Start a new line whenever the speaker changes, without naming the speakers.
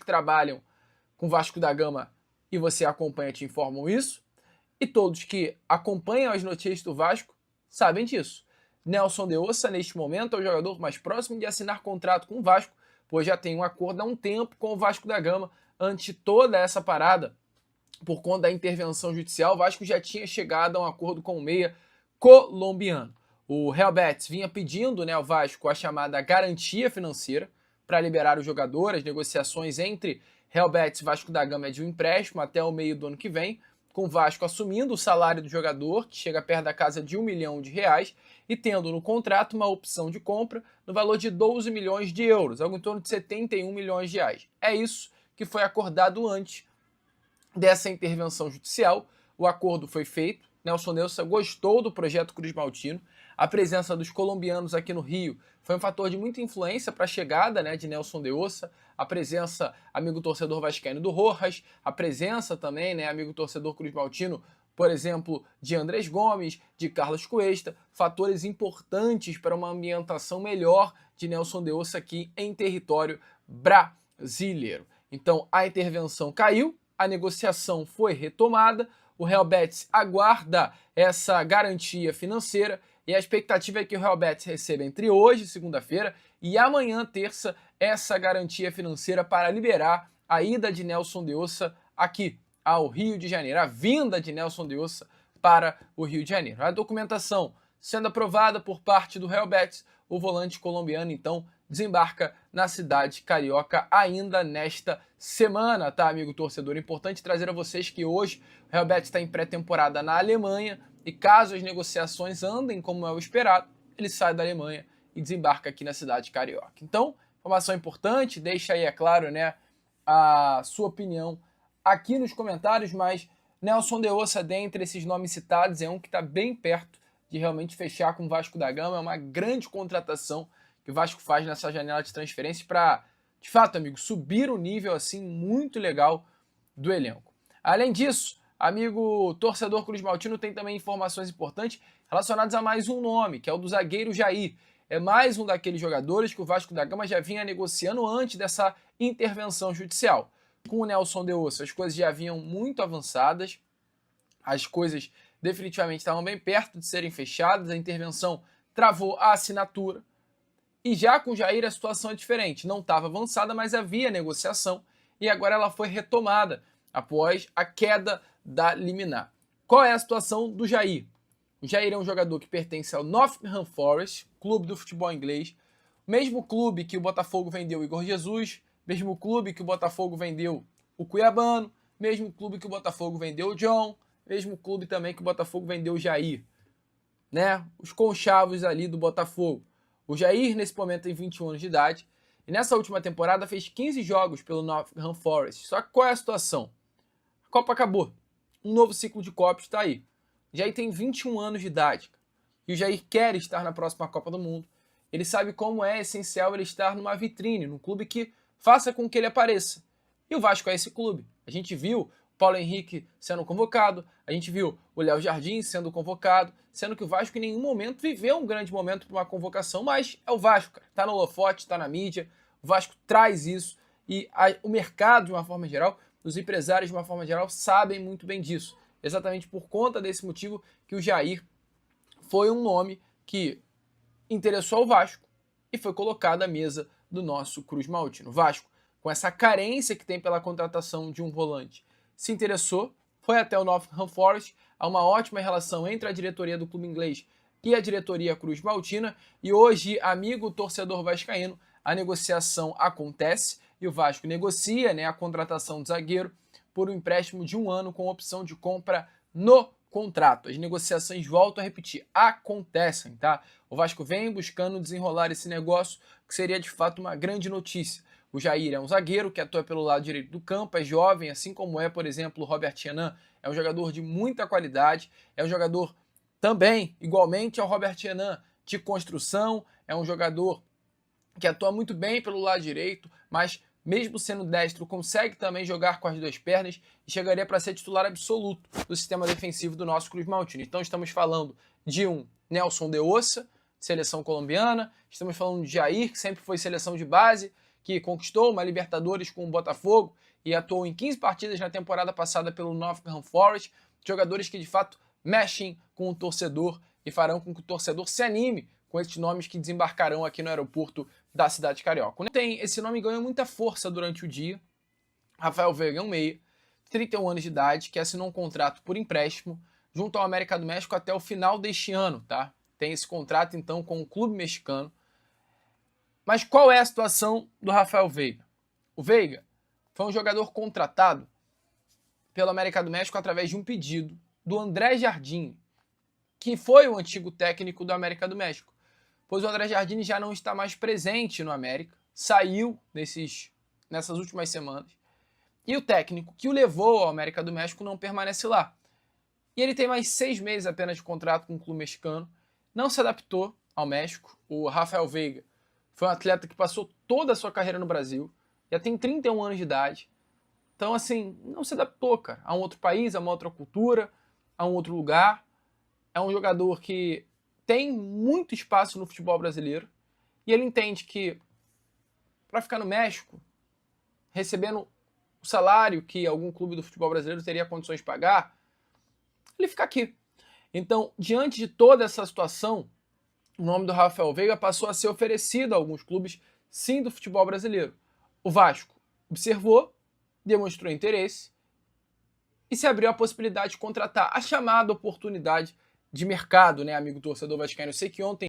trabalham com o Vasco da Gama e você acompanha te informam isso. E todos que acompanham as notícias do Vasco sabem disso. Nelson de Ossa, neste momento, é o jogador mais próximo de assinar contrato com o Vasco, pois já tem um acordo há um tempo com o Vasco da Gama. Antes de toda essa parada, por conta da intervenção judicial, o Vasco já tinha chegado a um acordo com o meia colombiano. O Real Betis vinha pedindo, ao Vasco a chamada garantia financeira para liberar o jogador. As negociações entre Real Betis e Vasco da Gama é de um empréstimo até o meio do ano que vem, com o Vasco assumindo o salário do jogador, que chega perto da casa de R$1 milhão, e tendo no contrato uma opção de compra no valor de 12 milhões de euros, algo em torno de 71 milhões de reais. É isso que foi acordado antes dessa intervenção judicial. O acordo foi feito, Nelson de Ossa gostou do projeto Cruz Maltino. A presença dos colombianos aqui no Rio foi um fator de muita influência para a chegada de Nelson de Ossa. A presença, amigo torcedor vascaíno, do Rojas, a presença também, amigo torcedor Cruz Maltino, por exemplo, de Andrés Gomes, de Carlos Cuesta, fatores importantes para uma ambientação melhor de Nelson de Ossa aqui em território brasileiro. Então a intervenção caiu, a negociação foi retomada, o Real Betis aguarda essa garantia financeira e a expectativa é que o Real Betis receba entre hoje, segunda-feira, e amanhã, terça, essa garantia financeira para liberar a ida de Nelson de Ossa aqui ao Rio de Janeiro, a vinda de Nelson de Ossa para o Rio de Janeiro. A documentação sendo aprovada por parte do Real Betis, o volante colombiano então desembarca na cidade carioca ainda nesta semana, tá, amigo torcedor? Importante trazer a vocês que hoje o Real Betis está em pré-temporada na Alemanha e caso as negociações andem como é o esperado, ele sai da Alemanha e desembarca aqui na cidade carioca. Então, informação importante, deixa aí, é claro, a sua opinião aqui nos comentários, mas Nelson de Ossa, dentre esses nomes citados, é um que está bem perto de realmente fechar com o Vasco da Gama. É uma grande contratação que o Vasco faz nessa janela de transferência para, de fato, amigo, subir o nível assim muito legal do elenco. Além disso, amigo torcedor Cruz Maltino, tem também informações importantes relacionadas a mais um nome, que é o do zagueiro Jair. É mais um daqueles jogadores que o Vasco da Gama já vinha negociando antes dessa intervenção judicial. Com o Nelson de Ossa, as coisas já vinham muito avançadas, as coisas definitivamente estavam bem perto de serem fechadas, a intervenção travou a assinatura. E já com o Jair a situação é diferente, não estava avançada, mas havia negociação e agora ela foi retomada após a queda da liminar. Qual é a situação do Jair? O Jair é um jogador que pertence ao Nottingham Forest, clube do futebol inglês, mesmo clube que o Botafogo vendeu o Igor Jesus, mesmo clube que o Botafogo vendeu o Cuiabano, mesmo clube que o Botafogo vendeu o John, mesmo clube também que o Botafogo vendeu o Jair. Os conchavos ali do Botafogo. O Jair, nesse momento, tem 21 anos de idade e nessa última temporada fez 15 jogos pelo Nottingham Forest. Só que qual é a situação? A Copa acabou. Um novo ciclo de Copa está aí. O Jair tem 21 anos de idade e o Jair quer estar na próxima Copa do Mundo. Ele sabe como é essencial ele estar numa vitrine, num clube que faça com que ele apareça. E o Vasco é esse clube. A gente viu o Paulo Henrique sendo convocado, a gente viu o Léo Jardim sendo convocado, sendo que o Vasco em nenhum momento viveu um grande momento para uma convocação, mas é o Vasco, cara. Tá no holofote, tá na mídia, o Vasco traz isso e o mercado, de uma forma geral, os empresários, de uma forma geral, sabem muito bem disso. Exatamente por conta desse motivo que o Jair foi um nome que interessou ao Vasco e foi colocado à mesa do nosso Cruz Maltino. O Vasco, com essa carência que tem pela contratação de um volante, se interessou, foi até o Nottingham Forest, há uma ótima relação entre a diretoria do clube inglês e a diretoria Cruz Maltina, e hoje, amigo torcedor vascaíno, a negociação acontece e o Vasco negocia a contratação do zagueiro por um empréstimo de 1 ano com opção de compra no contrato. As negociações, volto a repetir, acontecem, tá? O Vasco vem buscando desenrolar esse negócio, que seria de fato uma grande notícia. O Jair é um zagueiro que atua pelo lado direito do campo, é jovem, assim como é, por exemplo, o Robert Renan, é um jogador de muita qualidade, é um jogador também, igualmente ao Robert Renan, de construção, é um jogador que atua muito bem pelo lado direito, mas mesmo sendo destro, consegue também jogar com as duas pernas e chegaria para ser titular absoluto do sistema defensivo do nosso Cruz Maltino. Então estamos falando de um Nelson de Ossa, seleção colombiana, estamos falando de Jair, que sempre foi seleção de base, que conquistou uma Libertadores com o Botafogo e atuou em 15 partidas na temporada passada pelo Nottingham Forest. Jogadores que de fato mexem com o torcedor e farão com que o torcedor se anime com esses nomes que desembarcarão aqui no aeroporto da cidade carioca. Esse nome ganhou muita força durante o dia. Rafael Veiga é um meia, 31 anos de idade, que assinou um contrato por empréstimo junto ao América do México até o final deste ano, tá? Tem esse contrato então com o clube mexicano. Mas qual é a situação do Rafael Veiga? O Veiga foi um jogador contratado pelo América do México através de um pedido do André Jardine, que foi o antigo técnico do América do México, pois o André Jardine já não está mais presente no América, saiu nessas últimas semanas, e o técnico que o levou ao América do México não permanece lá. E ele tem mais 6 meses apenas de contrato com o clube mexicano, não se adaptou ao México. O Rafael Veiga foi um atleta que passou toda a sua carreira no Brasil, já tem 31 anos de idade, então assim, não se adaptou, cara, a um outro país, a uma outra cultura, a um outro lugar. É um jogador que tem muito espaço no futebol brasileiro e ele entende que para ficar no México, recebendo o salário que algum clube do futebol brasileiro teria condições de pagar, ele fica aqui. Então, diante de toda essa situação, o nome do Rafael Veiga passou a ser oferecido a alguns clubes, sim, do futebol brasileiro. O Vasco observou, demonstrou interesse e se abriu a possibilidade de contratar a chamada oportunidade de mercado, né, amigo torcedor vascaíno? Eu sei que ontem